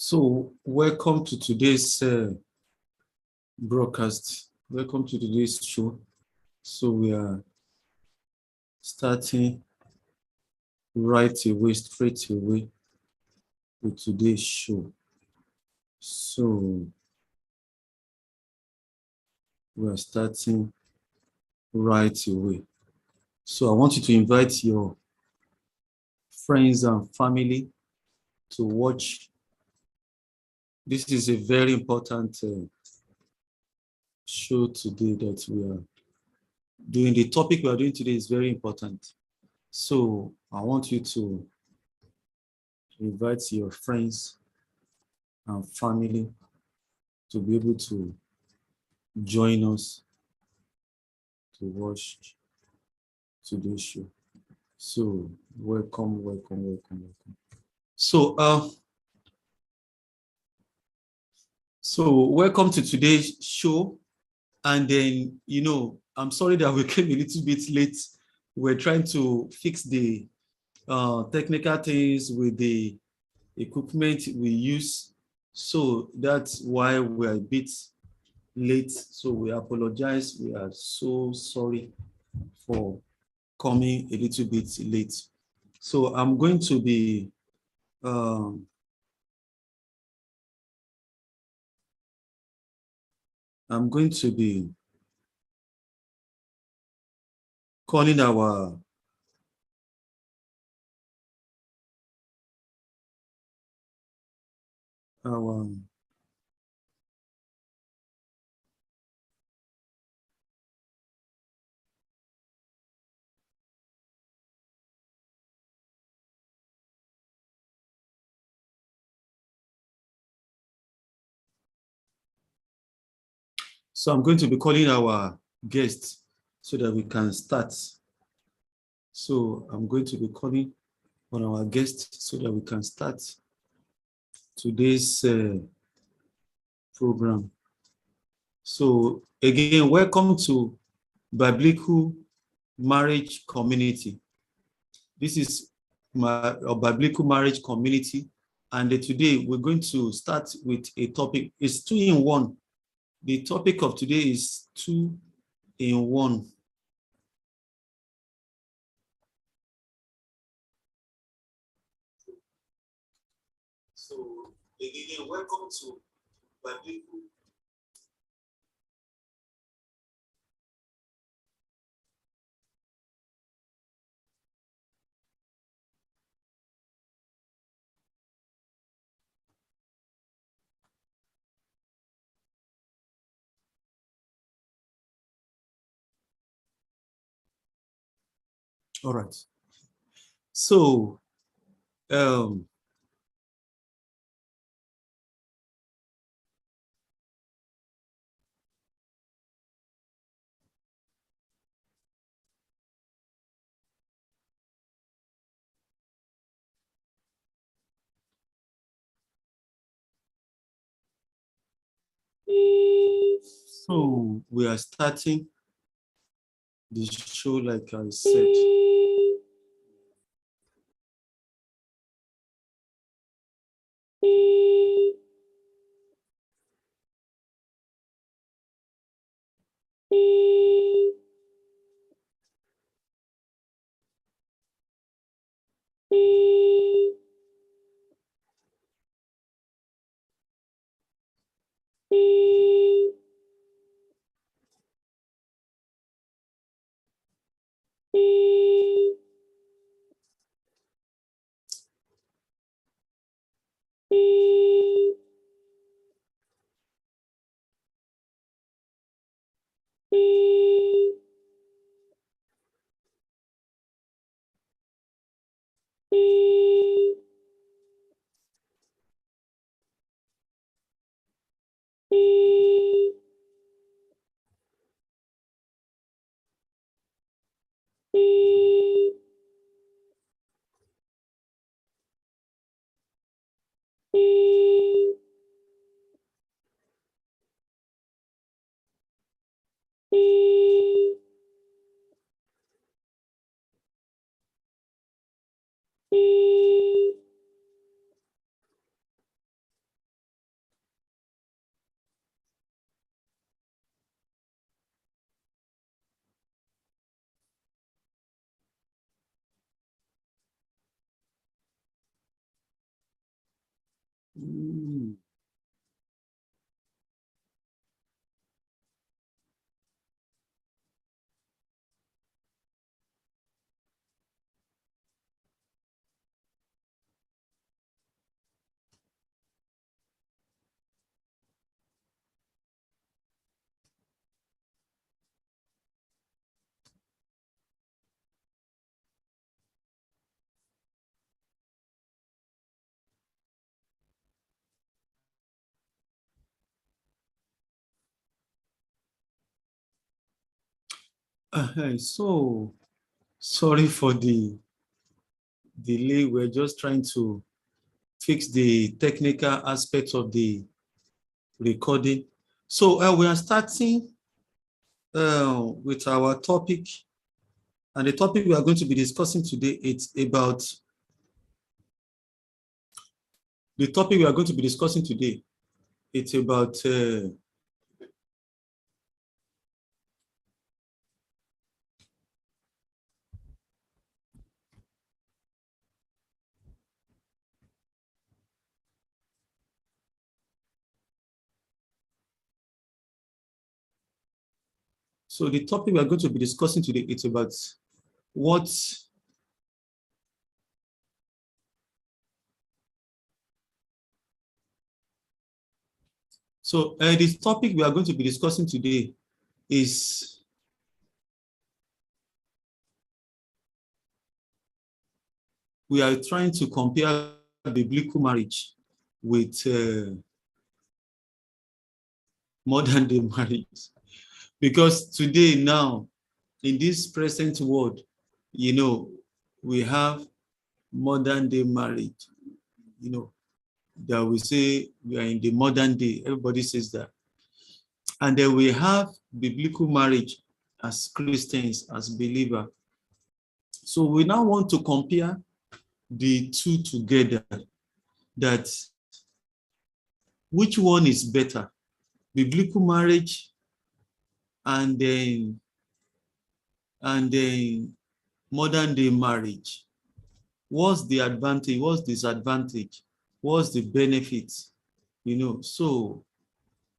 So, welcome to today's broadcast. Welcome to today's show. So, we are starting right away, straight away with today's show. So, we are starting right away. So, I want you to invite your friends and family to watch. This is a very important show today that we are doing. The topic we are doing today is very important. So, I want you to invite your friends and family to be able to join us to watch today's show. So welcome. So welcome to today's show. And then, I'm sorry that we came a little bit late. We're trying to fix the technical things with the equipment we use. So that's why we're a bit late. So we apologize. We are so sorry for coming a little bit late. So I'm going to be calling our So I'm going to be calling our guests so that we can start. So I'm going to be calling on our guests so that we can start today's program. So again, welcome to Biblical Marriage Community. This is a Biblical Marriage Community, and today we're going to start with a topic. It's 2 in 1. The topic of today is 2 in 1. So again, welcome to Biblical. All right. So we are starting the show, like I said. So sorry for the delay. We're just trying to fix the technical aspects of the recording. So we are starting with our topic, and the topic we are going to be discussing today, it's about the topic we are going to be discussing today. It's about so the topic we are going to be discussing today, it's about what so the topic we are going to be discussing today is we are trying to compare biblical marriage with modern day marriage, because today now in this present world, we have modern day marriage, that we say we are in the modern day. Everybody says that. And then we have biblical marriage as Christians, as believers. So we now want to compare the two together, that which one is better, biblical marriage and then modern day marriage. What's the advantage? What's disadvantage? What's the benefit? So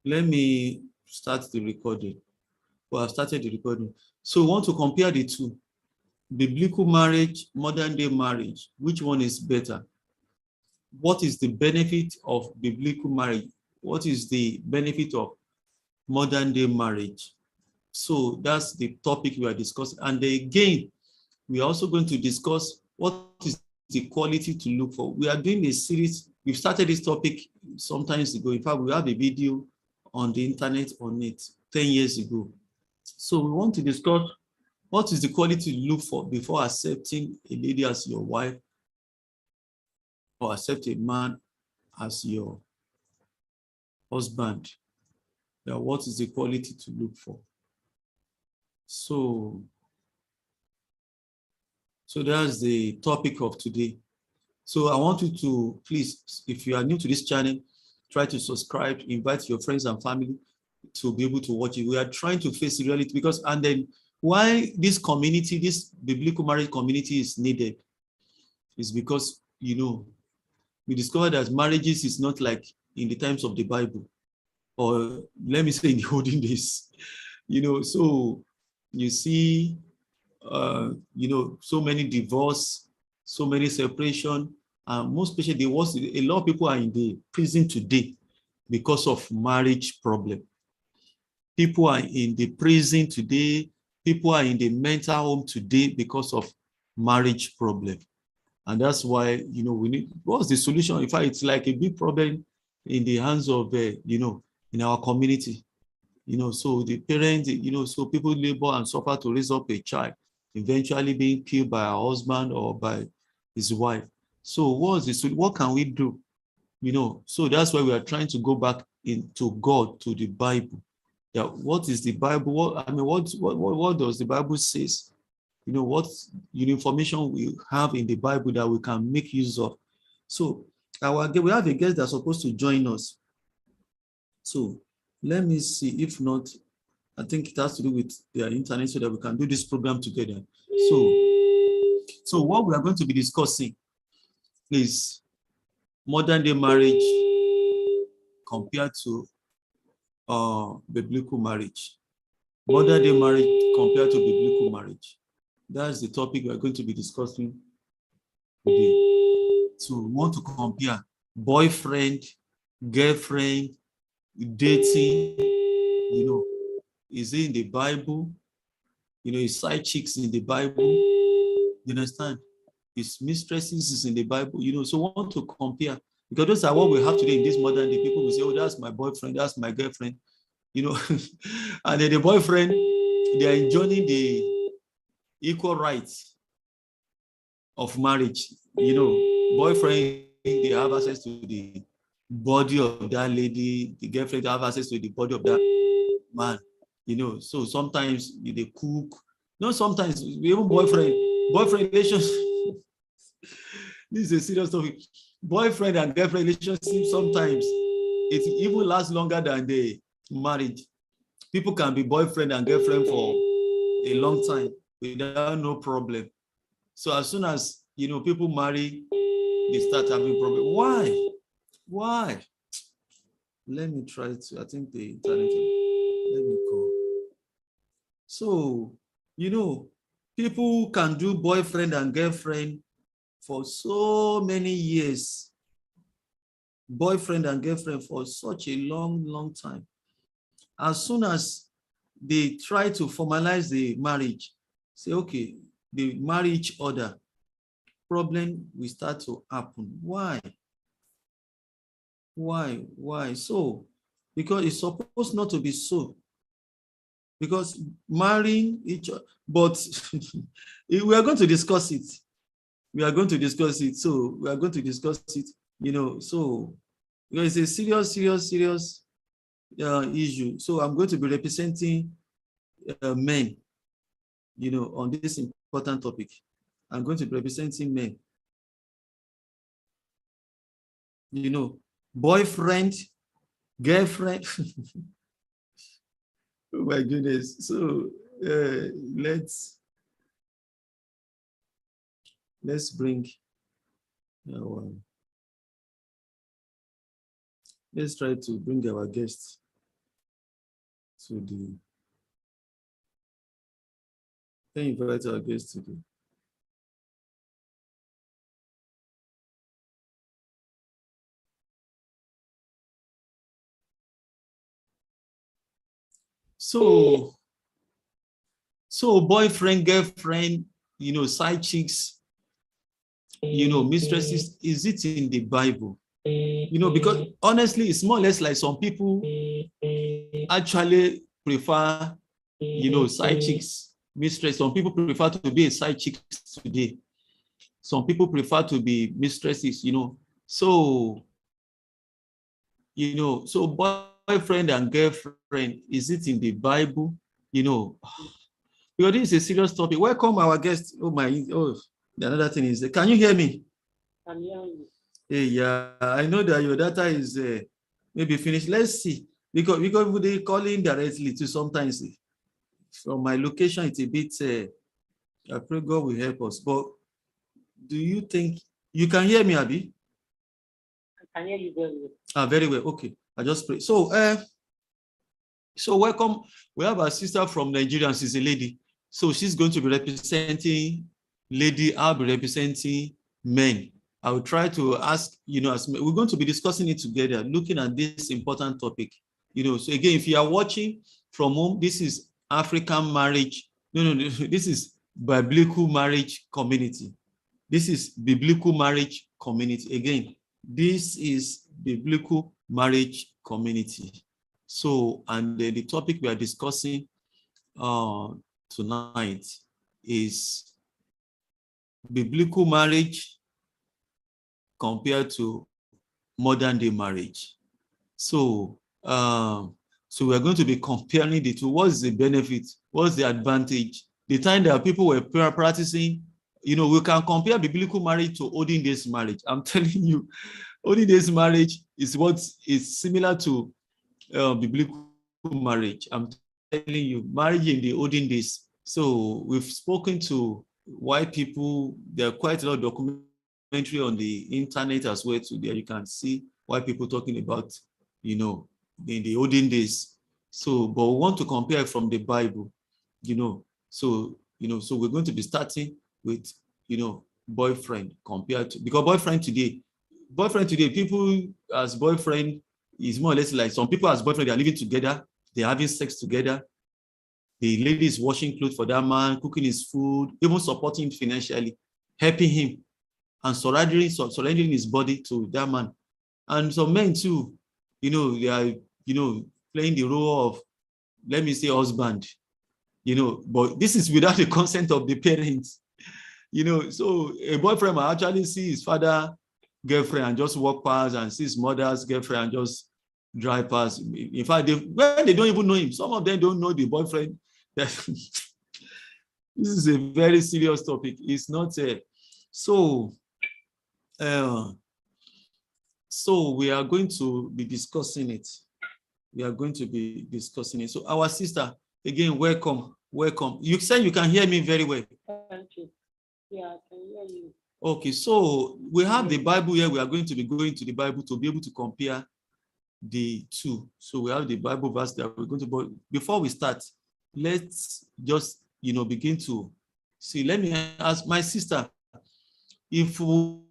let me start the recording. Well, I've started the recording. So we want to compare the two. Biblical marriage, modern day marriage. Which one is better? What is the benefit of biblical marriage? What is the benefit of modern day marriage? So that's the topic we are discussing. And again, we are also going to discuss what is the quality to look for. We are doing a series. We've started this topic sometimes ago. In fact, we have a video on the internet on it 10 years ago. So we want to discuss what is the quality to look for before accepting a lady as your wife or accept a man as your husband. Now, what is the quality to look for? So that's the topic of today. So I want you to please, if you are new to this channel, try to subscribe, invite your friends and family to be able to watch it. We are trying to face reality, because, and then why this community, this biblical marriage community is needed is because, we discovered that marriages is not like in the times of the Bible, or let me say in the olden days, so you see, so many divorce, so many separation, and most especially a lot of people are in the prison today because of marriage problem. People are in the prison today. People are in the mental home today because of marriage problem. And that's why, we need, what's the solution? In fact, it's like a big problem in the hands of, in our community. So the parents, so people labor and suffer to raise up a child, eventually being killed by a husband or by his wife. So what can we do? So that's why we are trying to go back into God, to the Bible. That what is the Bible? What does the Bible says? What information we have in the Bible that we can make use of. So we have a guest that's supposed to join us. So let me see. If not, I think it has to do with their internet so that we can do this program together. So what we are going to be discussing is modern day marriage compared to biblical marriage. Modern day marriage compared to biblical marriage. That's the topic we're going to be discussing today. So we want to compare boyfriend, girlfriend, dating, is it in the Bible? Is side chicks in the Bible? You understand? Is mistresses is in the Bible? So we want to compare, because those are what we have today in this modern day. People will say, oh, that's my boyfriend, that's my girlfriend, and then the boyfriend, they are enjoying the equal rights of marriage. Boyfriend, they have access to the body of that lady, the girlfriend have access to the body of that man. So sometimes they cook. No, sometimes even boyfriend relationship. This is a serious topic. Boyfriend and girlfriend relationship, sometimes it even lasts longer than the marriage. People can be boyfriend and girlfriend for a long time without no problem. So as soon as people marry, they start having problem. Why? Let me try to. I think the internet. Let me call. So people can do boyfriend and girlfriend for so many years. Boyfriend and girlfriend for such a long time. As soon as they try to formalize the marriage, say, okay, they marry each other, problem will start to happen. Why? So, because it's supposed not to be so. Because marrying each other, but we are going to discuss it. So we are going to discuss it, so it's a serious issue. So I'm going to be representing men, on this important topic. I'm going to be representing men. Boyfriend, girlfriend. Oh my goodness. So let's bring let's try to bring our guests to the. Can you invite our guests to the. So boyfriend, girlfriend, side chicks, mistresses, is it in the Bible? Because honestly, it's more or less like some people actually prefer, side chicks, mistress. Some people prefer to be a side chick today. Some people prefer to be mistresses, So, so boyfriend and girlfriend, is it in the Bible? Because this is a serious topic. Welcome our guest. The another thing is, can you hear me? I'm hearing you. Hey, yeah, I know that your data is maybe finished. Let's see. Because they call in directly to sometimes. From my location, it's a bit, I pray God will help us. But do you think you can hear me, Abby? I can hear you very well. Very well. Okay. I just pray. So welcome. We have a sister from Nigeria. She's a lady. So she's going to be representing lady. I'll be representing men. I will try to ask, as we're going to be discussing it together, looking at this important topic. So again, if you are watching from home, this is African marriage. No, this is biblical marriage community. This is biblical marriage community. Again, this is biblical marriage community. So, and the topic we are discussing tonight is biblical marriage compared to modern day marriage. So, so we're going to be comparing the two. What's the benefit? What's the advantage? The time that people were practicing, we can compare biblical marriage to olden days marriage. I'm telling you, olden days marriage is what is similar to biblical marriage. I'm telling you, marriage in the olden days. So we've spoken to white people. There are quite a lot of documentary on the internet as well. So there you can see white people talking about, in the olden days. So, but we want to compare from the Bible, So, so we're going to be starting with, boyfriend compared to, because boyfriend today, people as boyfriend is more or less like some people as boyfriend, they are living together, they're having sex together. The lady is washing clothes for that man, cooking his food, even supporting him financially, helping him, and surrendering his body to that man. And some men too, they are, playing the role of, let me say, husband, but this is without the consent of the parents. So a boyfriend might actually see his father girlfriend and just walk past, and see his mother's girlfriend and just drive past. In fact, when they don't even know him, some of them don't know the boyfriend. This is a very serious topic. It's not so we are going to be discussing it. So our sister, again, welcome. You said you can hear me very well. Thank you. Yeah, I can hear you. Okay, so we have the Bible here. We are going to be going to the Bible to be able to compare the two. So we have the Bible verse that we're going to, but before we start, let's just, begin to see. Let me ask my sister, if we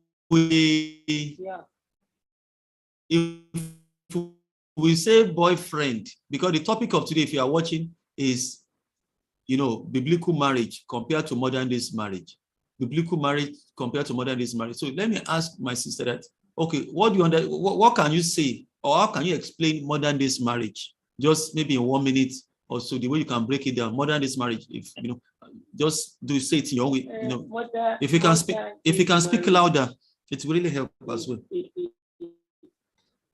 say boyfriend, because the topic of today, if you are watching, is, biblical marriage compared to modern days marriage. Biblical marriage compared to modern days marriage. So let me ask my sister that, okay, what can you say, or how can you explain modern days marriage? Just maybe in 1 minute or so, the way you can break it down. Modern days marriage, if just say it in your way. If you can speak louder, it will really help as well.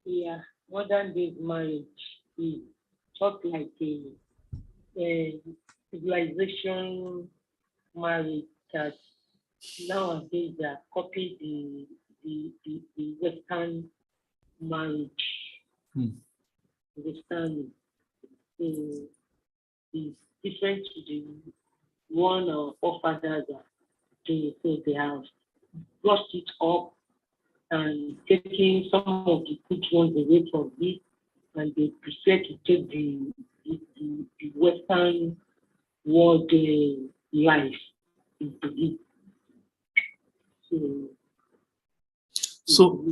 Yeah, modern days marriage is just like a civilization marriage that nowadays are copying the Western marriage. Western is different to the one our forefathers are doing. So they have brushed it up and taking some of the good ones away from it, and they prefer to take the Western world life into it. So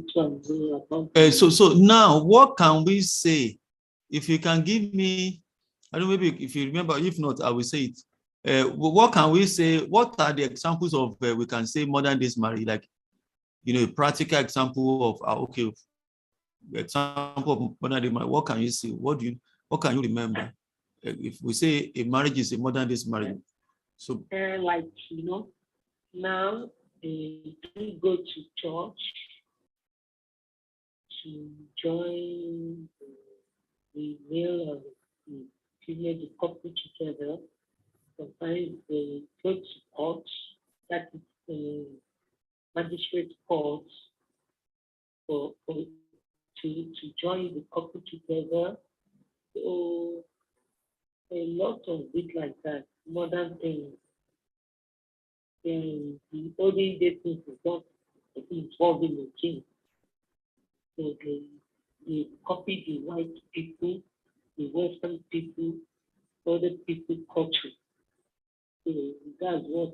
now, what can we say? If you can give me, I don't know, maybe if you remember, if not, I will say it. What can we say? What are the examples of we can say modern days marriage? Like, a practical example of example of modern day marriage. What can you see? What can you remember? If we say a marriage is a modern days marriage, so like now they do go to church to join the male and the female, the couple together. Sometimes they go to court, that is the magistrate court, to join the couple together. So a lot of it like that, modern things. The olden days things is not involving the king. So they copy the white people, the Western people, other people culture. So that's what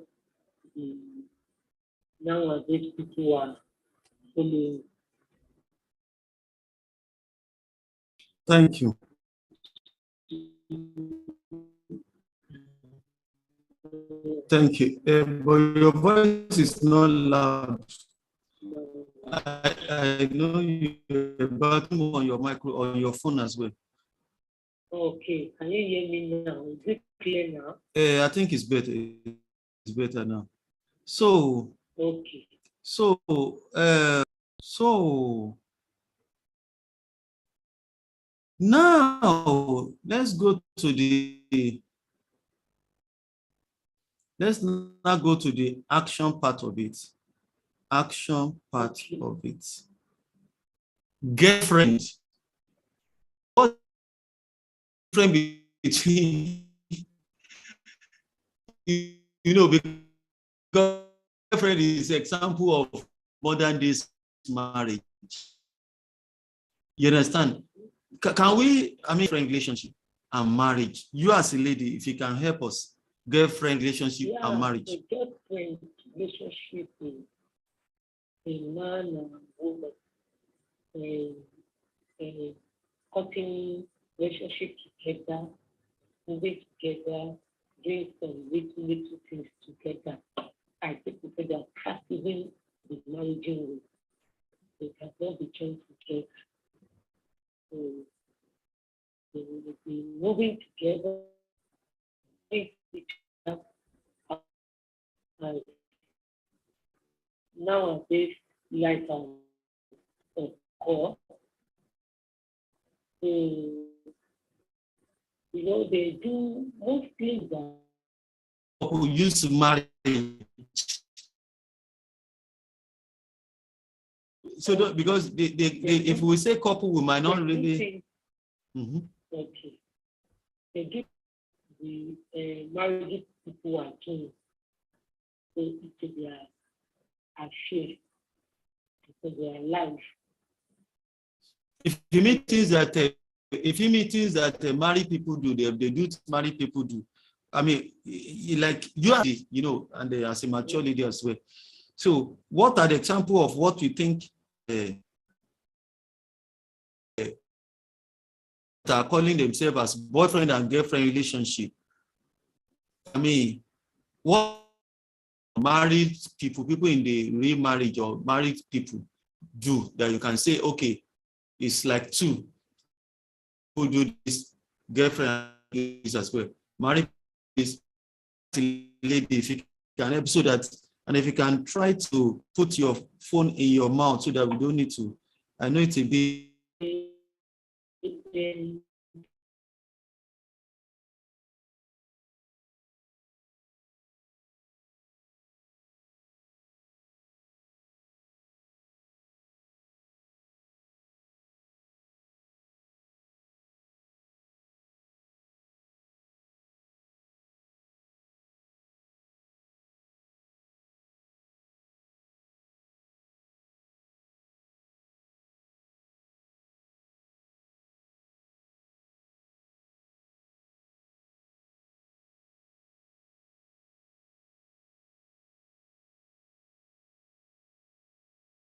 the nowadays people are following. Thank you. Thank you. But your voice is not loud. I know you're about to move on your micro on your phone as well. Okay, can you hear me now? Is it clear now? I think it's better. It's better now. So okay. So now let's now go to the action part of it. Girlfriend. What difference between because girlfriend is an example of modern days marriage. You understand? Can we, I mean, friend relationship and marriage? You as a lady, if you can help us, girlfriend relationship and marriage. The girlfriend relationship is a man and woman, a cutting relationship together, moving together, doing some little things together. I think we say that past even the marriaging way, they cannot be joined together. So they will be moving together, each other. Nowadays, like a core, they do most things that Who used to marry. So because if we say couple, we might not really. Okay. They do the married people are doing. So it's their share, because their life. If you meet things that married people do, they do married people do. I mean, like you are, and as a mature lady as well. So, what are the examples of what you think are calling themselves as boyfriend and girlfriend relationship? I mean, what married people in the real marriage or married people do that you can say, okay, it's like two who do this, girlfriend as well. Married is lady, if you can help so that, and if you can try to put your phone in your mouth so that we don't need to. I know it's a bit.